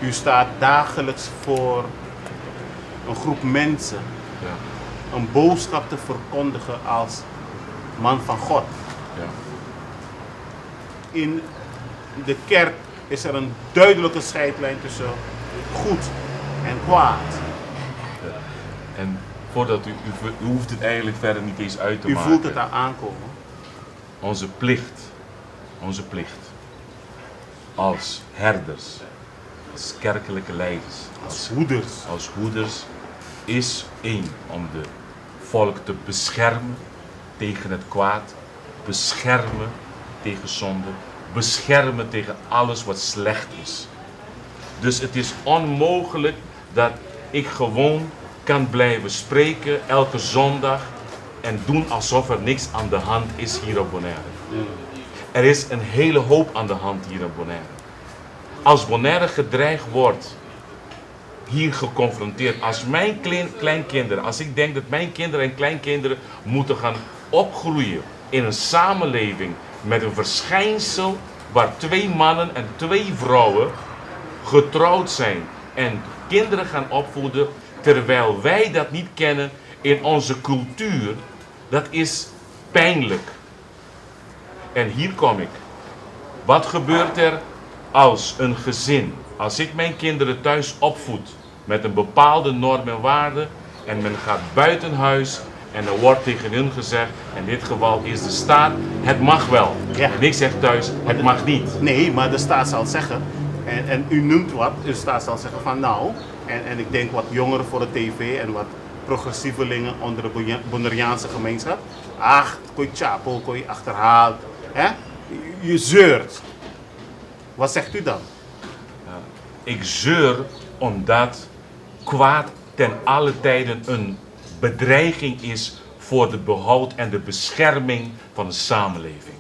U staat dagelijks voor een groep mensen Ja. een boodschap te verkondigen als man van God. Ja. In de kerk is er een duidelijke scheidlijn tussen goed en kwaad. En voordat u hoeft het eigenlijk verder niet eens uit te U maken. voelt het aan aankomen. Onze plicht als herders, als kerkelijke leiders, als hoeders is één, om de volk te beschermen tegen het kwaad, beschermen tegen zonde, beschermen tegen alles wat slecht is. Dus het is onmogelijk dat ik gewoon kan blijven spreken elke zondag en doen alsof er niks aan de hand is hier op Bonaire. Er is een hele hoop aan de hand hier op Bonaire. Als Bonaire gedreigd wordt, hier geconfronteerd, als mijn kleinkinderen, als ik denk dat mijn kinderen en kleinkinderen moeten gaan opgroeien in een samenleving met een verschijnsel waar 2 mannen en 2 vrouwen getrouwd zijn en kinderen gaan opvoeden, terwijl wij dat niet kennen in onze cultuur, dat is pijnlijk. En hier kom ik. Wat gebeurt er als een gezin, als ik mijn kinderen thuis opvoed met een bepaalde norm en waarde en men gaat buiten huis en er wordt tegen hun gezegd, in dit geval is de staat, het mag wel. Ja. En ik zeg thuis, het mag niet. Nee, maar de staat zal zeggen, en u noemt wat, de staat zal zeggen van nou, en ik denk wat jongeren voor de tv en wat progressievelingen onder de Bonaireaanse gemeenschap. Ach, kooi chapo, kooi achterhaald. Hè? Je zeurt. Wat zegt u dan? Ik zeur omdat kwaad ten alle tijden een bedreiging is voor de behoud en de bescherming van de samenleving.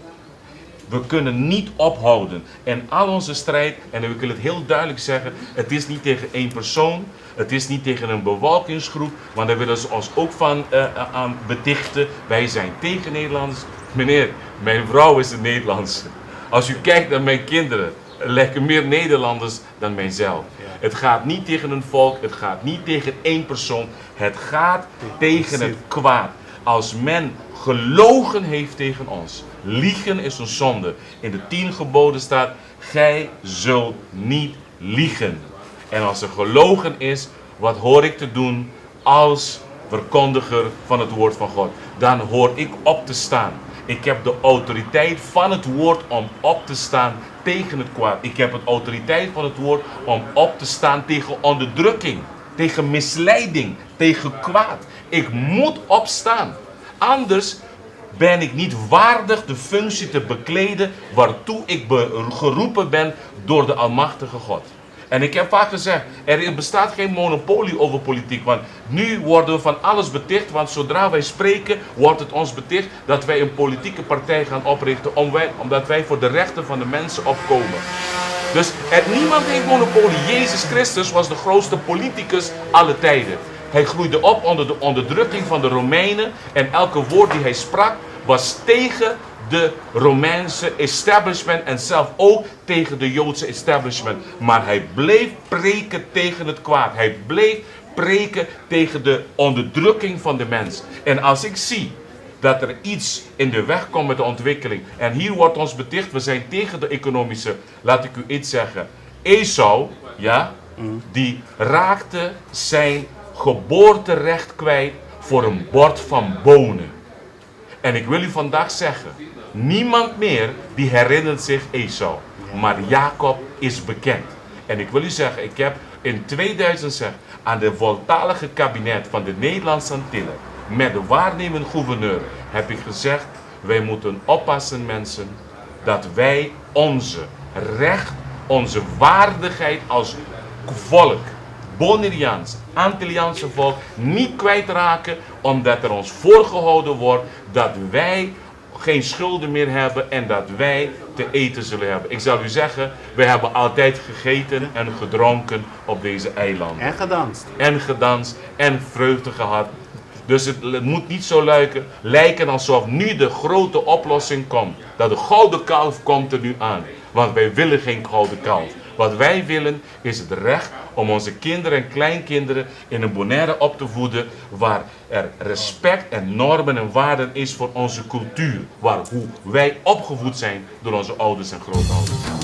We kunnen niet ophouden. En al onze strijd, en ik wil het heel duidelijk zeggen, het is niet tegen 1 persoon, het is niet tegen een bevolkingsgroep, want daar willen ze ons ook van aan betichten. Wij zijn tegen Nederlanders. Meneer, mijn vrouw is een Nederlandse. Als u kijkt naar mijn kinderen, lijken meer Nederlanders dan mijzelf. Het gaat niet tegen een volk, het gaat niet tegen 1 persoon, het gaat tegen het kwaad. Als men gelogen heeft tegen ons, liegen is een zonde. In de 10 geboden staat, gij zult niet liegen. En als er gelogen is, wat hoor ik te doen als verkondiger van het woord van God? Dan hoor ik op te staan. Ik heb de autoriteit van het woord om op te staan tegen het kwaad. Ik heb de autoriteit van het woord om op te staan tegen onderdrukking, tegen misleiding, tegen kwaad. Ik moet opstaan. Anders ben ik niet waardig de functie te bekleden waartoe ik geroepen ben door de Almachtige God. En ik heb vaak gezegd, er bestaat geen monopolie over politiek, want nu worden we van alles beticht, want zodra wij spreken, wordt het ons beticht dat wij een politieke partij gaan oprichten, omdat wij voor de rechten van de mensen opkomen. Dus niemand heeft monopolie. Jezus Christus was de grootste politicus alle tijden. Hij groeide op onder de onderdrukking van de Romeinen en elke woord die hij sprak was tegen de Romeinse establishment en zelf ook tegen de Joodse establishment. Maar hij bleef preken tegen het kwaad. Hij bleef preken tegen de onderdrukking van de mens. En als ik zie dat er iets in de weg komt met de ontwikkeling, en hier wordt ons beticht, we zijn tegen de economische, laat ik u iets zeggen. Esau, ja, die raakte zijn geboorterecht kwijt voor een bord van bonen. En ik wil u vandaag zeggen, niemand meer die herinnert zich Esau. Maar Jacob is bekend. En ik wil u zeggen, ik heb in 2006 aan de voltalige kabinet van de Nederlandse Antillen met de waarnemend gouverneur heb ik gezegd, wij moeten oppassen mensen dat wij onze recht, onze waardigheid als volk, Bonaireaans, Antilliaanse volk, niet kwijtraken, omdat er ons voorgehouden wordt dat wij geen schulden meer hebben en dat wij te eten zullen hebben. Ik zal u zeggen, wij hebben altijd gegeten en gedronken op deze eilanden. En gedanst. En gedanst en vreugde gehad. Dus het moet niet zo lijken alsof nu de grote oplossing komt. Dat de gouden kalf komt er nu aan. Want wij willen geen gouden kalf. Wat wij willen is het recht om onze kinderen en kleinkinderen in een Bonaire op te voeden waar er respect en normen en waarden is voor onze cultuur. Waar hoe wij opgevoed zijn door onze ouders en grootouders.